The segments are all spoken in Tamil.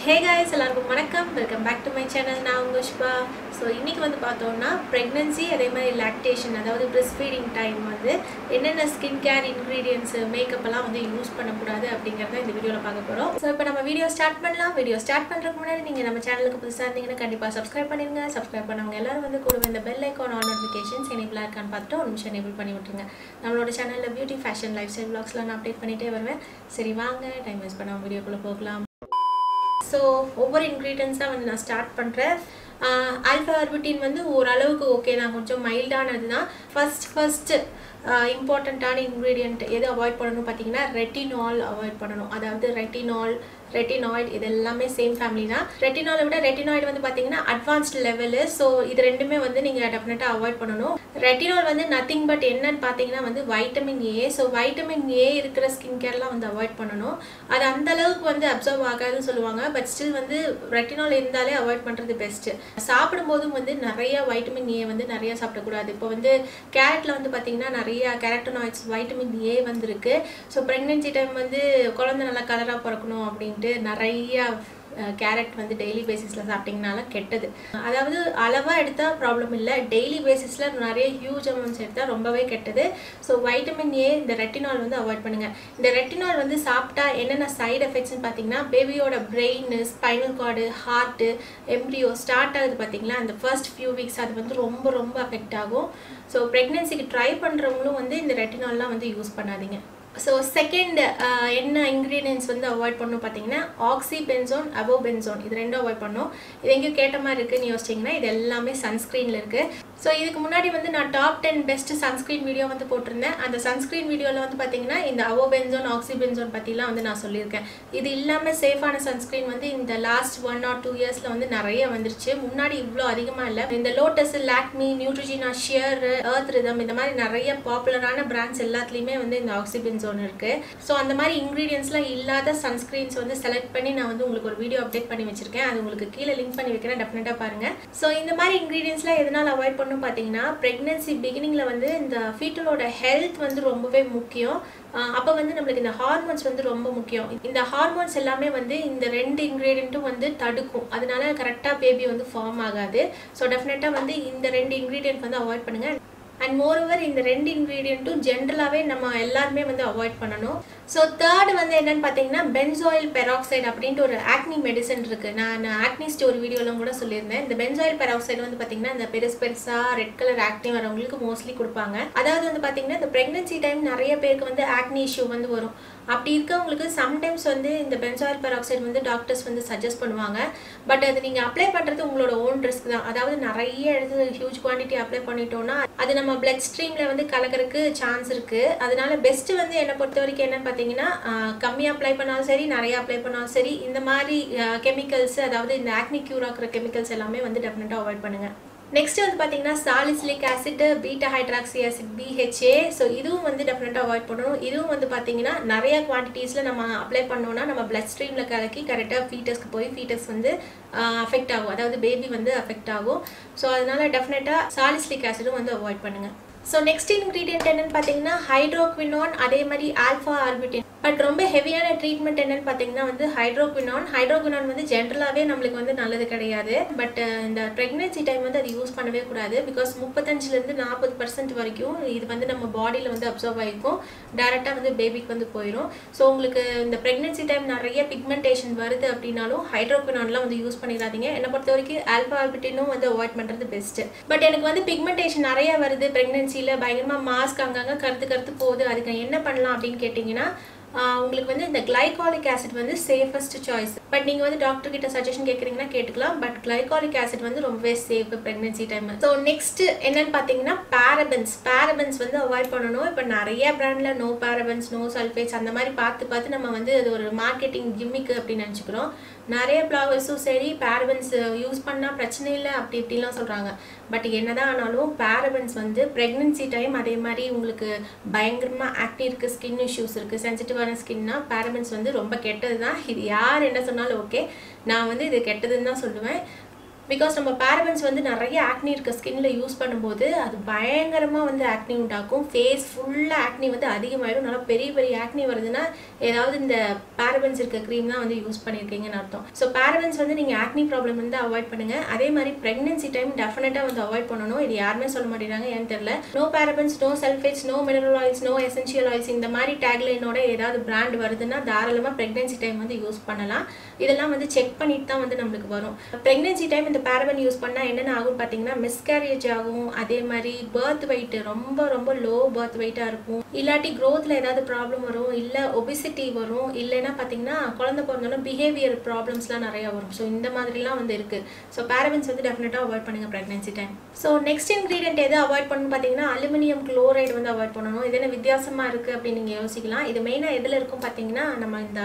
Hey guys, எல்லாருக்கும் வணக்கம். Welcome back to my channel. நான் உங்க Subha. So இன்னைக்கு வந்து பார்த்தோம்னா pregnancy அதே மாதிரி lactation அதாவது breastfeeding time வந்து என்னென்ன skin care ingredients makeup எல்லாம் வந்து யூஸ் பண்ண கூடாது அப்படிங்கறத இந்த வீடியோல பார்க்க போறோம். So இப்போ நம்ம வீடியோ ஸ்டார்ட் பண்ணலாம். வீடியோ ஸ்டார்ட் பண்றதுக்கு முன்னாடி நீங்க நம்ம சேனலுக்கு புதுசா இருந்தீங்கன்னா கண்டிப்பா subscribe பண்ணிருங்க. subscribe பண்ணவங்க எல்லாரும் வந்து கூடவே இந்த bell icon on notifications enable இருக்கான்னு பார்த்துட்டு ஒரு நிமிஷம் enable பண்ணி விட்டுருங்க. நம்மளோட சேனல்ல பியூட்டி ஃபேஷன் லைஃப் ஸ்டைல் vlogsலாம் நான் அப்டேட் பண்ணிட்டே வருவேன். சரி வாங்க டைம் வேஸ்ட் பண்ணாம வீடியோக்குள்ள போகலாம். So over ingredients வந்து நான் ஸ்டார்ட் பண்றேன். ஆல்ஃபா ஆர்புட்டின் வந்து ஓரளவுக்கு ஓகே தான், கொஞ்சம் மைல்டானது தான். ஃபர்ஸ்ட் இம்பார்ட்டண்ட்டான இன்க்ரீடியன்ட் எது அவாய்ட் பண்ணணும் பார்த்தீங்கன்னா ரெட்டினால் அவாய்ட் பண்ணணும். அதாவது ரெட்டினாய்ட் இது எல்லாமே சேம் ஃபேமிலி தான். ரெட்டினாலை விட ரெட்டினாய்டு வந்து பார்த்தீங்கன்னா அட்வான்ஸ்ட் லெவலு. ஸோ இது ரெண்டுமே வந்து நீங்கள் டெஃபினட்டாக அவாய்ட் பண்ணணும். ரெட்டினால் வந்து நத்திங் பட் என்னன்னு பார்த்தீங்கன்னா வந்து vitamin A. So vitamin A இருக்கிற ஸ்கின் கேர்லாம் வந்து அவாய்ட் பண்ணணும். அது அந்த அளவுக்கு வந்து அப்சர்வ் ஆகாதுன்னு சொல்லுவாங்க. பட் ஸ்டில் வந்து ரெட்டினால் இருந்தாலே அவாய்ட் பண்ணுறது பெஸ்ட்டு. சாப்பிடும்போதும் வந்து நிறைய வைட்டமின் ஏ வந்து நிறைய சாப்பிடக்கூடாது. இப்போ வந்து கேரட்டில் வந்து பார்த்தீங்கன்னா நிறைய கேரட்டனாய்ட்ஸ் வைட்டமின் ஏ வந்து இருக்கு. ஸோ ப்ரெக்னென்சி டைம் வந்து குழந்தை நல்லா கலராக பிறக்கணும் அப்படின்ட்டு நிறைய கேரட் வந்து டெய்லி பேசிஸில் சாப்பிட்டிங்கனால கெட்டது. அதாவது அளவாக எடுத்தால் ப்ராப்ளம் இல்லை, டெய்லி பேசிஸில் நிறைய ஹியூஜ் அமௌண்ட்ஸ் எடுத்தால் ரொம்பவே கெட்டது. ஸோ வைட்டமின் ஏ இந்த ரெட்டினால் வந்து அவாய்ட் பண்ணுங்கள். இந்த ரெட்டினால் வந்து சாப்பிட்டா என்னென்ன சைடு எஃபெக்ட்ஸ்னு பார்த்தீங்கன்னா பேபியோட brain, spinal cord, heart, embryo start ஆகுது பார்த்தீங்களா, அந்த ஃபர்ஸ்ட் ஃபியூ வீக்ஸ் அது வந்து ரொம்ப அஃபெக்ட் ஆகும். ஸோ ப்ரெக்னென்சிக்கு ட்ரை பண்ணுறவங்களும் வந்து இந்த ரெட்டினால்லாம் வந்து யூஸ் பண்ணாதீங்க. ஸோ செகண்ட் என்ன இன்க்ரீடியன்ஸ் வந்து அவாய்ட் பண்ணணும் பார்த்தீங்கன்னா ஆக்சிபென்சோன், அவோபென்சோன் இது ரெண்டும் அவாய்ட் பண்ணணும். இது எங்கேயும் கேட்ட மாதிரி இருக்குன்னு யோசிச்சிங்கன்னா இது எல்லாமே சன்ஸ்க்ரீனில் இருக்குது. ஸோ இதுக்கு முன்னாடி வந்து நான் டாப் 10 பெஸ்ட் சன்ஸ்க்ரீன் வீடியோ வந்து போட்டிருந்தேன். அந்த சன்ஸ்க்ரீன் வீடியோவில் வந்து பார்த்தீங்கன்னா இந்த அவோபென்சோன், ஆக்சிபென்சோன் பற்றிலாம் வந்து நான் சொல்லியிருக்கேன். இது இல்லாமல் சேஃபான சன்ஸ்க்ரீன் வந்து இந்த லாஸ்ட் 1 or 2 இயர்ஸில் வந்து நிறைய வந்துருச்சு. முன்னாடி இவ்வளோ அதிகமாக இல்லை. இந்த lotus, Lakme, நியூட்ரிஜினா, shear, earth rhythm இந்த மாதிரி நிறைய பாப்புலரான பிராண்ட்ஸ் எல்லாத்துலேயுமே வந்து இந்த ஆக்சிபென்சோன் இருக்கு. ஸோ அந்த மாதிரி இன்க்ரீடியன்ஸ்லாம் இல்லாத சன்ஸ்கிரீன்ஸ் வந்து செலக்ட் பண்ணி நான் வந்து உங்களுக்கு ஒரு வீடியோ அப்டேட் பண்ணி வச்சிருக்கேன். அது உங்களுக்கு கீழே லிங்க் பண்ணி வைக்கிறேன், டெஃபினட்டாக பாருங்க. ஸோ இந்த மாதிரி இன்க்ரீடியன்ஸ்லாம் எதனால் அவாய்ட் பண்ணணும் பார்த்தீங்கன்னா ப்ரெக்னென்சி பிகினிங்ல வந்து இந்த ஃபீட்டலோட ஹெல்த் வந்து ரொம்பவே முக்கியம். அப்போ வந்து நம்மளுக்கு இந்த ஹார்மோன்ஸ் வந்து ரொம்ப முக்கியம். இந்த ஹார்மோன்ஸ் எல்லாமே வந்து இந்த 2 இன்க்ரீடியண்ட்டும் வந்து தடுக்கும். அதனால கரெக்டாக பேபி வந்து ஃபார்ம் ஆகாது. ஸோ டெஃபினட்டாக வந்து இந்த 2 இன்க்ரீடியன்ட் வந்து அவாய்ட் பண்ணுங்க. அண்ட் மோரோவர் இந்த 2 இன்க்ரீடியண்ட்டும் ஜென்ரலாகவே நம்ம எல்லாருமே வந்து அவாய்ட் பண்ணணும். ஸோ தேர்ட் வந்து என்னன்னு பார்த்தீங்கன்னா பென்சாயில் பெராக்சைடு அப்படின்ட்டு ஒரு ஆக்னி மெடிசன் இருக்குது. நான் ஆக்னிஸ்ட் ஒரு வீடியோலாம் கூட சொல்லியிருந்தேன். இந்த பென்சாயில் பெராக்சைடு வந்து பார்த்தீங்கன்னா இந்த பெருசாக ரெட் கலர் ஆக்னி வரவங்களுக்கு மோஸ்ட்லி கொடுப்பாங்க. அதாவது வந்து பார்த்தீங்கன்னா இந்த ப்ரெக்னன்சி டைம் நிறைய பேருக்கு வந்து ஆக்னி இஷ்யூ வந்து வரும். அப்படி இருக்கவங்களுக்கு சம்டைம்ஸ் வந்து இந்த பென்சாயில் பெராக்சைடு வந்து டாக்டர்ஸ் வந்து சஜஸ்ட் பண்ணுவாங்க. பட் அது நீங்கள் அப்ளை பண்ணுறது உங்களோட ஓன் ரிஸ்க் தான். அதாவது நிறைய இடத்துல ஹியூஜ் குவான்டிட்டி அப்ளை பண்ணிட்டோம்னா அது நம்ம பிளட் ஸ்ட்ரீமில் வந்து கலக்கிறதுக்கு சான்ஸ் இருக்குது. அதனால பெஸ்ட்டு வந்து என்னை பொறுத்த வரைக்கும் என்னன்னு பார்த்தீங்கன்னா கம்மியாக அப்ளை பண்ணாலும் சரி, நிறைய அப்ளை பண்ணாலும் சரி, இந்த மாதிரி கெமிக்கல்ஸ் அதாவது இந்த ஆக்னி க்யூர் ஆக்குற கெமிக்கல்ஸ் எல்லாமே வந்து டெஃபினட்டாக அவாய்ட் பண்ணுங்கள். நெக்ஸ்ட் வந்து பார்த்தீங்கன்னா salicylic acid, beta hydroxy acid, BHA. So இதுவும் வந்து டெஃபினட்டாக அவாய்ட் பண்ணணும். இதுவும் வந்து பார்த்தீங்கன்னா நிறைய குவான்டிட்டிஸில் நம்ம அப்ளை பண்ணோம்னா நம்ம பிளட் ஸ்ட்ரீமில் கலக்கி கரெக்டாக ஃபீட்டஸ்க்கு போய் ஃபீட்டஸ் வந்து அஃபெக்ட் ஆகும், அதாவது பேபி வந்து அஃபெக்ட் ஆகும். ஸோ அதனால டெஃபினட்டாக சாலிசிலிக் ஆசிடும் வந்து அவாய்ட் பண்ணுங்கள். ஸோ நெக்ஸ்ட் இன்க்ரீடியன்ட் என்னன்னு பார்த்தீங்கன்னா ஹைட்ரோக்வினோன், அதே மாதிரி ஆல்ஃபா ஆர்பிட்டின். பட் ரொம்ப ஹெவியான ட்ரீட்மெண்ட் என்னன்னு பார்த்தீங்கன்னா வந்து ஹைட்ரோக்வினோன் வந்து ஜென்ரலாகவே நம்மளுக்கு வந்து நல்லது கிடையாது. பட் இந்த ப்ரெக்னென்சி டைம் வந்து அது யூஸ் பண்ணவே கூடாது. பிகாஸ் 35% 40% வரைக்கும் இது வந்து நம்ம பாடியில் வந்து அப்சர்வ் ஆகிக்கும், டேரெக்டாக வந்து பேபிக்கு வந்து போயிடும். ஸோ உங்களுக்கு இந்த ப்ரெக்னென்சி டைம் நிறைய பிக்மெண்டேஷன் வருது அப்படின்னாலும் ஹைட்ரோக்வினோன்லாம் வந்து யூஸ் பண்ணிடாதீங்க. என்னை பொறுத்த வரைக்கும் ஆல்ஃபா ஆர்பிட்டினும் வந்து அவாய்ட் பண்ணுறது பெஸ்ட்டு. பட் எனக்கு வந்து பிக்மெண்டேஷன் நிறைய வருது, ப்ரெக்னென்சியில் பயங்கரமாக மாஸ்க் அங்கங்கே கருத்து போகுது, அதுக்கு என்ன பண்ணலாம் அப்படின்னு கேட்டிங்கன்னா உங்களுக்கு வந்து இந்த கிளைகாலிக் ஆசிட் வந்து சேஃபஸ்ட் சாய்ஸ். பட் நீங்கள் வந்து டாக்டர் கிட்ட சஜஷன் கேட்குறீங்கன்னா கேட்டுக்கலாம். பட் கிளைகாலிக் ஆசிட் வந்து ரொம்பவே safe pregnancy time. So next என்னன்னு பார்த்தீங்கன்னா பேரபென்ஸ் வந்து அவாய்ட் பண்ணணும். இப்போ நிறைய பிராண்டில் நோ பேரபென்ஸ், நோ சல்ஃபேட்ஸ் அந்த மாதிரி பார்த்து நம்ம வந்து அது ஒரு மார்க்கெட்டிங் கிம்மிக்கு அப்படின்னு நினச்சிக்கிறோம். நிறைய ஃப்ளவர்ஸும் சரி பேரபென்ஸ் யூஸ் பண்ணால் பிரச்சனை இல்லை அப்படி இப்படிலாம் சொல்கிறாங்க. பட் என்னதான் ஆனாலும் பேரபென்ஸ் வந்து ப்ரெக்னென்சி டைம் அதே மாதிரி உங்களுக்கு பயங்கரமாக ஆக்னி இருக்குது, ஸ்கின் இஷ்யூஸ் இருக்குது, சென்சிட்டிவான ஸ்கின்னா பேரபென்ஸ் வந்து ரொம்ப கெட்டது தான். இது யார் என்ன சொன்னாலும் ஓகே, நான் வந்து இது கெட்டதுன்னு தான் சொல்லுவேன். பிகாஸ் நம்ம பேரபன்ஸ் வந்து நிறைய ஆக்னி இருக்க ஸ்கின்ல யூஸ் பண்ணும்போது அது பயங்கரமாக வந்து ஆக்னி உண்டாக்கும். ஃபேஸ் ஃபுல்லாக ஆக்னி வந்து அதிகமாகிடும். நல்லா பெரிய பெரிய ஆக்னி வருதுன்னா ஏதாவது இந்த பேரபன்ஸ் இருக்க க்ரீம் தான் வந்து யூஸ் பண்ணியிருக்கீங்கன்னு அர்த்தம். ஸோ பேரபன்ஸ் வந்து நீங்கள் ஆக்னி ப்ராப்ளம் வந்து அவாய்ட் பண்ணுங்கள். அதே மாதிரி ப்ரெக்னன்சி டைம் டெஃபினட்டாக வந்து அவாய்ட் பண்ணணும். இது யாருமே சொல்ல மாட்டேங்கிறாங்க, ஏன்னு தெரியல. No parabens, no sulphates, no mineral oils, no essential oils, இந்த மாதிரி டேக்லைனோட ஏதாவது பிராண்ட் வருதுன்னா தாராளமாக ப்ரெக்னன்சி டைம் வந்து யூஸ் பண்ணலாம். இதெல்லாம் வந்து செக் பண்ணிட்டு தான் வந்து நம்மளுக்கு வரும். ப்ரெக்னன்சி டைம் இந்த பேரபன் யூஸ் பண்ணால் என்னென்ன ஆகும் பார்த்தீங்கன்னா மிஸ்கேரேஜ் ஆகும். அதே மாதிரி பர்த் வெயிட் ரொம்ப ரொம்ப லோ பர்த் வெயிட்டாக இருக்கும். இல்லாட்டி க்ரோத்தில் ஏதாவது ப்ராப்ளம் வரும், இல்லை ஒபிசிட்டி வரும், இல்லைன்னா பார்த்தீங்கன்னா குழந்தை பிறந்தாலும் பிஹேவியர் ப்ராப்ளம்ஸ்லாம் நிறையா வரும். ஸோ இந்த மாதிரிலாம் வந்து இருக்குது. ஸோ பேரபன்ஸ் வந்து டெஃபினட்டாக அவாய்ட் பண்ணுங்கள் pregnancy time. So next ingredient எது அவாய்ட் பண்ணணும்னு பார்த்தீங்கன்னா அலுமினியம் குளோரைடு வந்து அவாய்ட் பண்ணணும். இது என்ன வித்தியாசமாக இருக்குது அப்படின்னு நீங்கள் யோசிக்கலாம். இது மெயினாக எதில் இருக்கும் பார்த்தீங்கன்னா நம்ம இந்த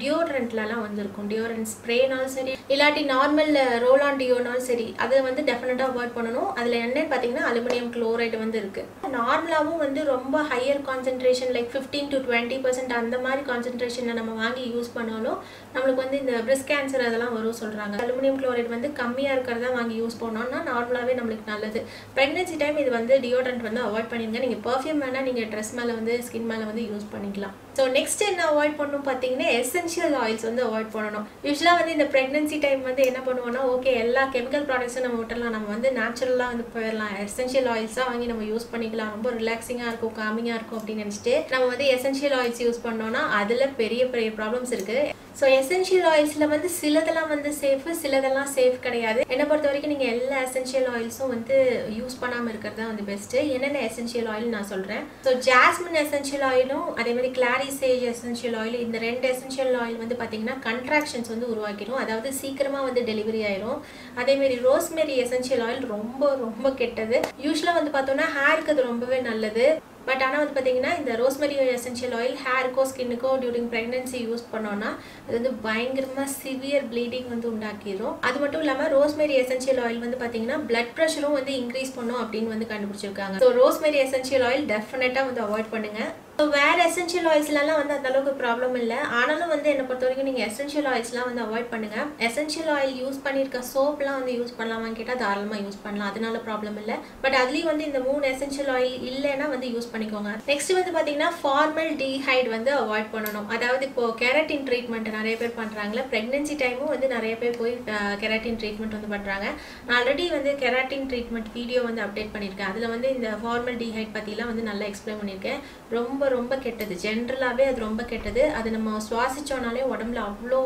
டியோட்ரண்ட்லலாம் வந்து இருக்கும். டியோட்ரண்ட் ஸ்ப்ரேனாலும் சரி இல்லாட்டி நார்மல் ரோல் ஆன் டியோனாலும் சரி அதை வந்து டெஃபினட்டாக அவாய்ட் பண்ணணும். அதில் என்னன்னு பார்த்தீங்கன்னா அலுமினியம் குளோரைடு வந்து இருக்குது. நார்மலாகவும் வந்து ரொம்ப ஹையர் கான்சன்ட்ரேஷன் லைக் 15 to 20% அந்த மாதிரி கான்சன்ட்ரேஷனை நம்ம வாங்கி யூஸ் பண்ணாலும் நம்மளுக்கு வந்து இந்த பிரெஸ்ட் கேன்சர் அதெல்லாம் வரும் சொல்கிறாங்க. அலுமினியம் குளோரைடு வந்து கம்மியாக இருக்கிறதா வாங்கி யூஸ் பண்ணோம்னா நார்மலாகவே நம்மளுக்கு நல்லது. ப்ரெக்னன்சி டைம் இது வந்து டியோட்ரண்ட் வந்து அவாய்ட் பண்ணிடுங்க. நீங்கள் பர்ஃப்யூம் வேணால் நீங்கள் ட்ரெஸ் மேலே வந்து ஸ்கின் மேலே வந்து யூஸ் பண்ணிக்கலாம். ஸோ நெக்ஸ்ட் என்ன அவாய்ட் பண்ணணும் பார்த்தீங்கன்னா எசென்ஷியல் ஆயில்ஸ் வந்து அவாய்ட் பண்ணணும். யூஸ்வலாக வந்து இந்த ப்ரெக்னன்சி டைம் வந்து என்ன பண்ணுவோம்னா ஓகே எல்லா கெமிக்கல் ப்ராடக்ட்ஸும் நம்ம விட்டுறலாம், நம்ம வந்து நேச்சுரலாக வந்து போயிடலாம், எசென்ஷியல் ஆயில்ஸாக வாங்கி நம்ம யூஸ் பண்ணிக்கலாம், ரொம்ப ரிலாக்ஸிங்காக இருக்கும், காமிங்காக இருக்கும் அப்படின்னு நினச்சிட்டு நம்ம வந்து எசென்ஷியல் ஆயில்ஸ் யூஸ் பண்ணோம்னா அதில் பெரிய பெரிய ப்ராப்ளம்ஸ் இருக்குது. ஸோ எசென்ஷியல் ஆயில்ஸில் வந்து சிலதெல்லாம் வந்து சேஃபு, சிலதெல்லாம் சேஃப் கிடையாது. என்னை பொறுத்த வரைக்கும் நீங்கள் எல்லா எசென்ஷியல் ஆயில்ஸும் வந்து யூஸ் பண்ணாமல் இருக்கிறது தான் வந்து பெஸ்ட்டு. என்னென்ன எசென்ஷியல் ஆயில் நான் சொல்கிறேன். ஸோ ஜாஸ்மின் எசென்ஷியல் ஆயிலும் அதே மாதிரி கிளாரி சேஜ் எசென்ஷியல் ஆயில், இந்த 2 எசென்ஷியல் ஆயில் வந்து பார்த்தீங்கன்னா கண்ட்ராக்ஷன்ஸ் வந்து உருவாக்கிடும், அதாவது சீக்கிரமாக வந்து டெலிவரி ஆயிரும். அதேமாரி ரோஸ்மெரி எசென்ஷியல் ஆயில் ரொம்ப ரொம்ப கெட்டது. யூஸ்வலாக வந்து பார்த்தோன்னா ஹேருக்கு அது ரொம்பவே நல்லது. பட் ஆனால் வந்து பார்த்தீங்கன்னா இந்த ரோஸ்மெரி எசென்ஷியல் ஆயில் ஹேருக்கோ ஸ்கின்னுக்கோ டியூரிங் ப்ரெக்னன்சி யூஸ் பண்ணோன்னா அது வந்து பயங்கரமாக சிவியர் ப்ளீடிங் வந்து உண்டாக்கிடும். அது மட்டும் இல்லாமல் ரோஸ்மெரி எசென்ஷியல் ஆயில் வந்து பார்த்தீங்கன்னா பிளட் ப்ரெஷரும் வந்து இன்க்ரீஸ் பண்ணும் அப்படின்னு வந்து கண்டுபிடிச்சிருக்காங்க. ஸோ ரோஸ்மெரி எசென்ஷியல் ஆயில் டெஃபினட்டாக வந்து அவாய்ட் பண்ணுங்கள். ஸோ வேறு எசென்ஷியல் ஆயில்ஸ்லாம் வந்து அந்தளவுக்கு ப்ராப்ளம் இல்லை. ஆனாலும் வந்து என்னை பொறுத்த வரைக்கும் நீங்கள் எசென்ஷியல் ஆயில்ஸ்லாம் வந்து அவாய்ட் பண்ணுங்கள். எசென்ஷியல் ஆயில் யூஸ் பண்ணியிருக்க சோப்லாம் வந்து யூஸ் பண்ணலாமான்னு கேட்டால் தாராளமாக யூஸ் பண்ணலாம், அதனால ப்ராப்ளம் இல்லை. பட் அதுலேயும் வந்து இந்த 3 எசென்ஷியல் ஆயில் இல்லைன்னா வந்து யூஸ் பண்ணிக்கோங்க. நெக்ஸ்ட் வந்து பார்த்தீங்கன்னா ஃபார்மல்டிஹைட் வந்து அவாய்ட் பண்ணணும். அதாவது இப்போது கெரட்டின் ட்ரீட்மெண்ட் நிறைய பேர் பண்ணுறாங்களே, ப்ரெக்னன்சி டைமும் வந்து நிறைய பேர் போய் கெரட்டின் ட்ரீட்மெண்ட் வந்து பண்ணுறாங்க. நான் ஆல்ரெடி வந்து கெரட்டின் ட்ரீட்மெண்ட் வீடியோ வந்து அப்டேட் பண்ணியிருக்கேன். அதில் வந்து இந்த ஃபார்மல்டிஹைட் பற்றிலாம் வந்து நல்லா எக்ஸ்பிளைன் பண்ணியிருக்கேன். ரொம்ப ரொம்ப கெட்டது, ஜென்ரலாகவே அது ரொம்ப கெட்டது. அது நம்ம சுவாசிச்சோனாலே உடம்புல அவ்வளோ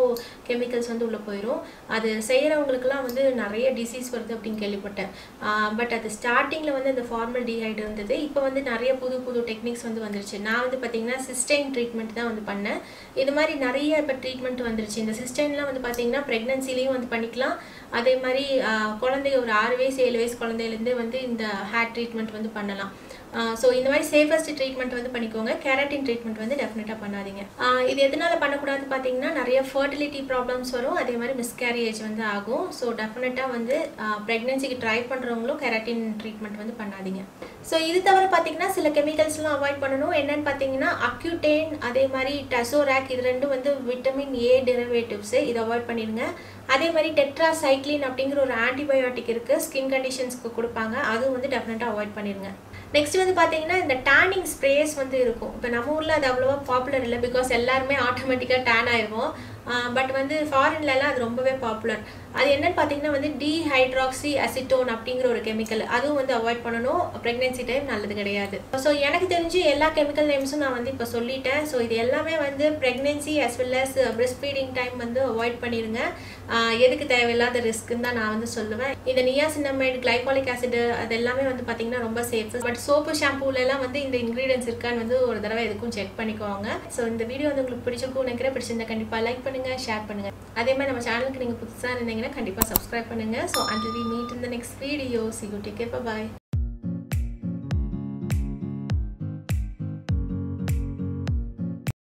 கெமிக்கல்ஸ் வந்து உள்ளே போயிடும். அது செய்கிறவங்களுக்குலாம் வந்து நிறைய டிசீஸ் வருது அப்படின்னு கேள்விப்பட்டேன். பட் அது ஸ்டார்டிங்கில் வந்து அந்த ஃபார்மல்டிஹைட் இருந்தது. இப்போ வந்து நிறைய புது புது டெக்னிக்ஸ் வந்து வந்துருச்சு. நான் வந்து பார்த்தீங்கன்னா சிஸ்டைன் ட்ரீட்மெண்ட் தான் வந்து பண்ணேன். இது மாதிரி நிறைய இப்போ ட்ரீட்மெண்ட் வந்துருச்சு. இந்த சிஸ்டைன்லாம் வந்து பார்த்தீங்கன்னா ப்ரெக்னன்சிலையும் வந்து பண்ணிக்கலாம். அதே மாதிரி குழந்தைங்க ஒரு 6 வயசு 7 வயசு குழந்தையிலேருந்து வந்து இந்த ஹேர் ட்ரீட்மெண்ட் வந்து பண்ணலாம். ஸோ இந்த மாதிரி சேஃபஸ்ட் ட்ரீட்மெண்ட் வந்து பண்ணிக்கோங்க. கெரட்டின் ட்ரீட்மெண்ட் வந்து டெஃபினட்டாக பண்ணாதீங்க. இது எதனால் பண்ணக்கூடாதுன்னு பார்த்தீங்கன்னா நிறைய ஃபர்டிலிட்டி ப்ராப்ளம்ஸ் வரும், அதே மாதிரி மிஸ்கேரேஜ் வந்து ஆகும். ஸோ டெஃபினட்டாக வந்து ப்ரெக்னன்சிக்கு ட்ரை பண்ணுறவங்களும் கெரட்டின் ட்ரீட்மெண்ட் வந்து பண்ணாதீங்க. ஸோ இது தவிர பார்த்தீங்கன்னா சில கெமிக்கல்ஸ்லாம் அவாய்ட் பண்ணணும். என்னென்னு பார்த்தீங்கன்னா அக்யூடேன் அதே மாதிரி டசோராக், இது ரெண்டும் வந்து விட்டமின் ஏ டெரிவேட்டிவ்ஸு, இதை அவாய்ட் பண்ணிடுங்க. அதே மாதிரி டெட்ராசைக்ளின் அப்படிங்கிற ஒரு ஆன்டிபயோட்டிக் இருக்குது, ஸ்கின் கண்டிஷன்ஸ்க்கு கொடுப்பாங்க, அதுவும் வந்து டெஃபினட்டாக அவாய்ட் பண்ணிடுங்க. நெக்ஸ்ட் வந்து பார்த்தீங்கன்னா இந்த டேனிங் ஸ்ப்ரேஸ் வந்து இருக்கும். இப்போ நம்ம ஊரில் அது அவ்வளோவா பாப்புலர் இல்லை, பிகாஸ் எல்லாருமே ஆட்டோமேட்டிக்காக டேன் ஆயிடுவோம். பட் வந்து ஃபாரின்லலாம் அது ரொம்பவே பாப்புலர். அது என்னன்னு பார்த்தீங்கன்னா வந்து Dihydroxyacetone அப்படிங்கிற ஒரு கெமிக்கல், அதுவும் வந்து அவாய்ட் பண்ணணும். ப்ரெக்னன்சி டைம் நல்லது கிடையாது. ஸோ எனக்கு தெரிஞ்சு எல்லா கெமிக்கல் நேம்ஸும் நான் வந்து இப்போ சொல்லிட்டேன். ஸோ இது எல்லாமே வந்து pregnancy as well as breast feeding time வந்து அவாய்ட் பண்ணிடுங்க. எதுக்கு தேவையில்லாத ரிஸ்க்குன்னு தான் நான் வந்து சொல்லுவேன். இந்த நியாசினமைடு, கிளைகாலிக் ஆசிட் அது எல்லாமே வந்து பார்த்தீங்கன்னா ரொம்ப சேஃப். பட் சோப்பு ஷாம்பூலெல்லாம் வந்து இந்த இன்க்ரீடியன்ஸ் இருக்கான்னு வந்து ஒரு தடவை எதுக்கும் செக் பண்ணிக்கோங்க. ஸோ இந்த வீடியோ வந்து உங்களுக்கு பிடிச்சிருக்கும் நினைக்கிறேன். பிடிச்சிருந்தா கண்டிப்பாக லைக் பண்ணுங்க, ஷேர் பண்ணுங்க. அதே மாதிரி நம்ம சேனலுக்கு நீங்கள் புதுசாக இருந்தீங்கன்னா கண்டிப்பாக சப்ஸ்கிரைப் பண்ணுங்க. So until we meet in the next video, see you, take care, bye bye.